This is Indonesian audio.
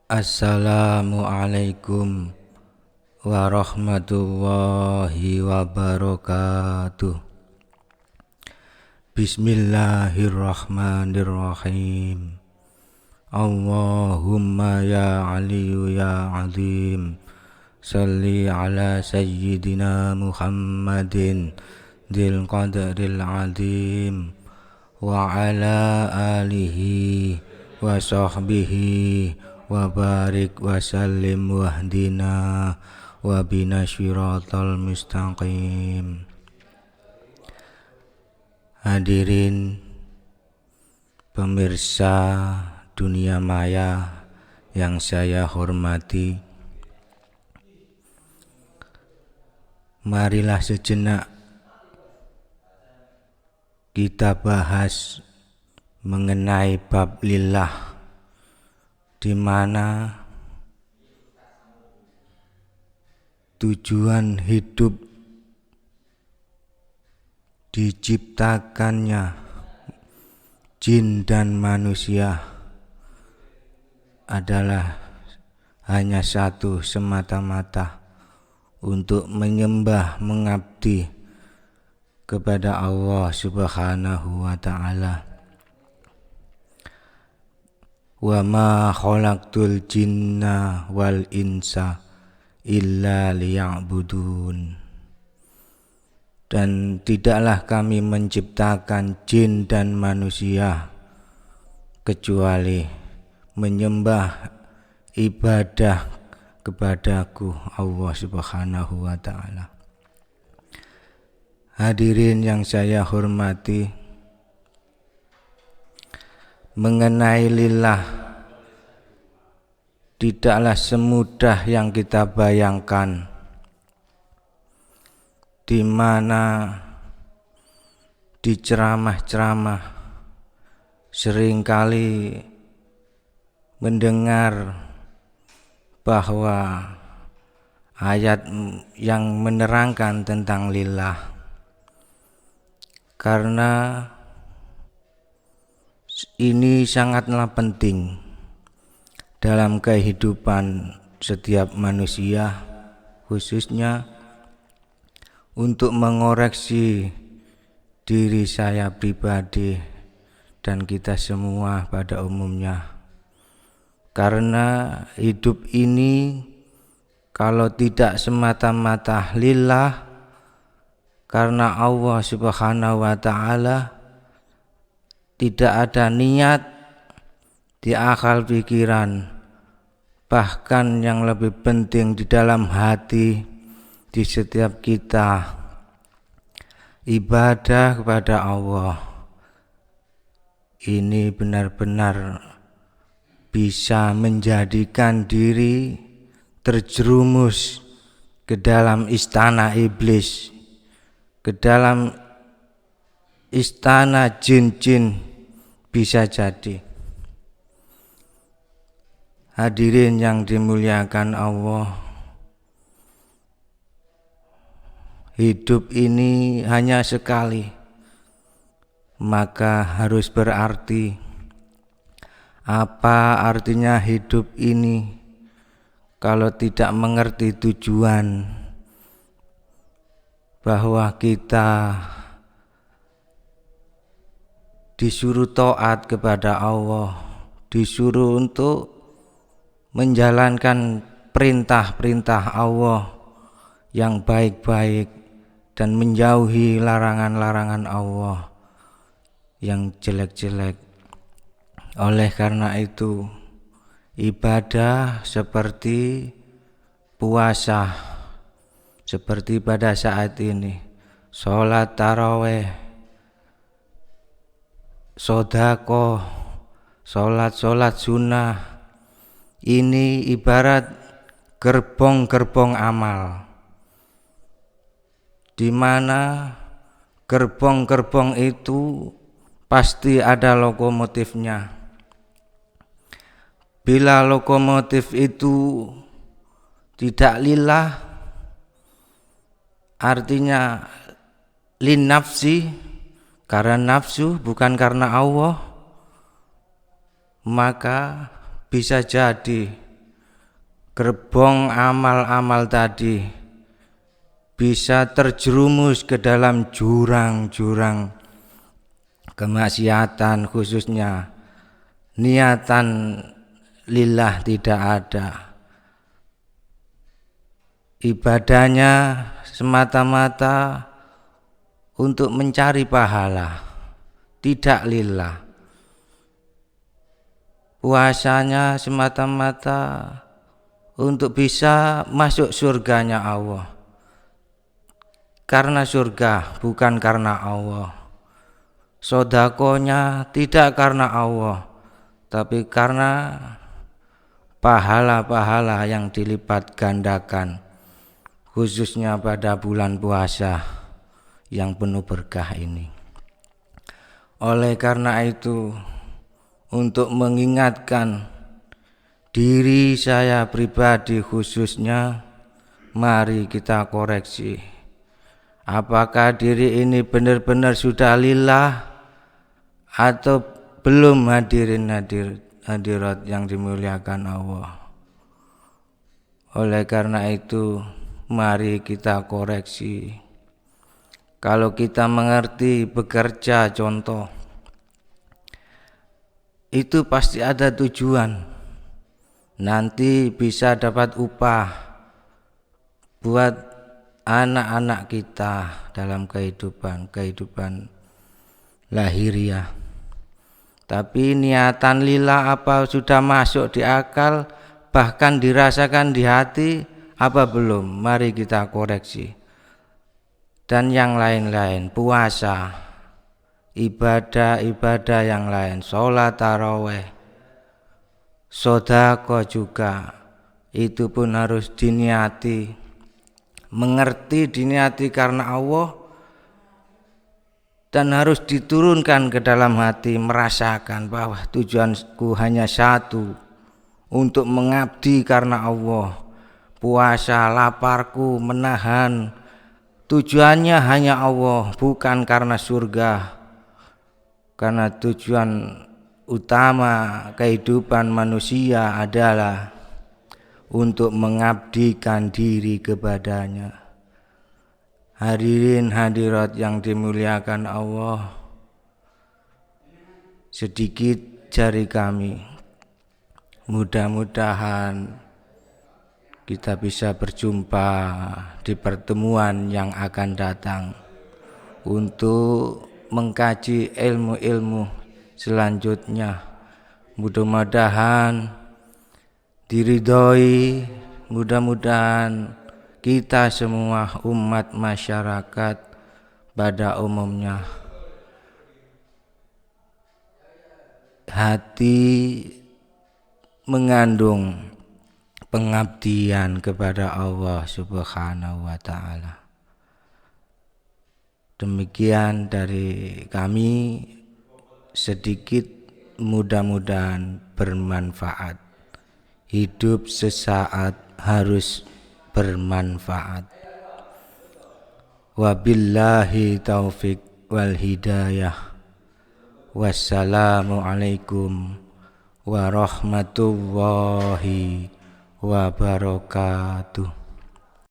Assalamualaikum warahmatullahi wabarakatuh. Bismillahirrahmanirrahim. Allahumma ya aliyu ya azim, salli ala sayyidina Muhammadin dil qadril azim wa ala alihi wa sahbihi wa barik wa sallim wahdina wa bina syiratal mustaqim. Hadirin pemirsa dunia maya yang saya hormati, marilah sejenak kita bahas mengenai bab lillah, di mana tujuan hidup diciptakannya jin dan manusia adalah hanya satu semata-mata, untuk menyembah, mengabdi kepada Allah Subhanahu wa ta'ala. Wa ma khalaqtul jinna wal insa illa liya'budun. Dan tidaklah kami menciptakan jin dan manusia kecuali menyembah, ibadah kepadaku Allah Subhanahu wa ta'ala. Hadirin yang saya hormati, mengenai lillah tidaklah semudah yang kita bayangkan, di mana di ceramah-ceramah seringkali mendengar bahwa ayat yang menerangkan tentang lillah, karena ini sangatlah penting dalam kehidupan setiap manusia, khususnya untuk mengoreksi diri saya pribadi dan kita semua pada umumnya. Karena hidup ini kalau tidak semata-mata lillah, karena Allah Subhanahu wa ta'ala, tidak ada niat di akal pikiran, bahkan yang lebih penting di dalam hati di setiap kita, ibadah kepada Allah ini benar-benar bisa menjadikan diri terjerumus ke dalam istana iblis, ke dalam istana jin-jin, bisa jadi. Hadirin yang dimuliakan Allah, hidup ini hanya sekali, maka harus berarti. Apa artinya hidup ini kalau tidak mengerti tujuan, bahwa kita disuruh taat kepada Allah, disuruh untuk menjalankan perintah-perintah Allah yang baik-baik dan menjauhi larangan-larangan Allah yang jelek-jelek. Oleh karena itu, ibadah seperti puasa, seperti pada saat ini, sholat taraweh, sodako, sholat sunnah, ini ibarat gerbong-gerbong amal, di mana gerbong-gerbong itu pasti ada lokomotifnya. Bila lokomotif itu tidak lillah, artinya lin nafsi, karena nafsu bukan karena Allah, maka bisa jadi gerbong amal-amal tadi bisa terjerumus ke dalam jurang-jurang kemaksiatan, khususnya niatan lillah tidak ada. Ibadahnya semata-mata untuk mencari pahala, tidak lillah. Puasanya semata-mata untuk bisa masuk surganya Allah, karena surga bukan karena Allah. Sodakonya tidak karena Allah, tapi karena pahala-pahala yang dilipat gandakan, khususnya pada bulan puasa yang penuh berkah ini. Oleh karena itu, untuk mengingatkan diri saya pribadi khususnya, mari kita koreksi. Apakah diri ini benar-benar sudah lillah atau belum hadirat yang dimuliakan Allah. Oleh karena itu, mari kita koreksi. Kalau kita mengerti bekerja, contoh, itu pasti ada tujuan. Nanti bisa dapat upah buat anak-anak kita dalam kehidupan lahiriah. Tapi niatan lillah apa sudah masuk di akal, bahkan dirasakan di hati, apa belum? Mari kita koreksi. Dan yang lain-lain, puasa, ibadah-ibadah yang lain, sholat tarawih, sedekah juga, itu pun harus diniati, mengerti diniati karena Allah, dan harus diturunkan ke dalam hati, merasakan bahwa tujuanku hanya satu, untuk mengabdi karena Allah. Puasa, laparku, menahan, tujuannya hanya Allah, bukan karena surga. Karena tujuan utama kehidupan manusia adalah untuk mengabdikan diri kepadanya. Hadirin hadirat yang dimuliakan Allah, sedikit jari kami, mudah-mudahan kita bisa berjumpa di pertemuan yang akan datang untuk mengkaji ilmu-ilmu selanjutnya. Mudah-mudahan diridhoi, mudah-mudahan kita semua umat masyarakat pada umumnya hati mengandung pengabdian kepada Allah Subhanahu wa ta'ala. Demikian dari kami, sedikit, mudah-mudahan bermanfaat. Hidup sesaat harus bermanfaat. Wabillahi taufik wal hidayah. Wassalamualaikum warahmatullahi wabarakatuh.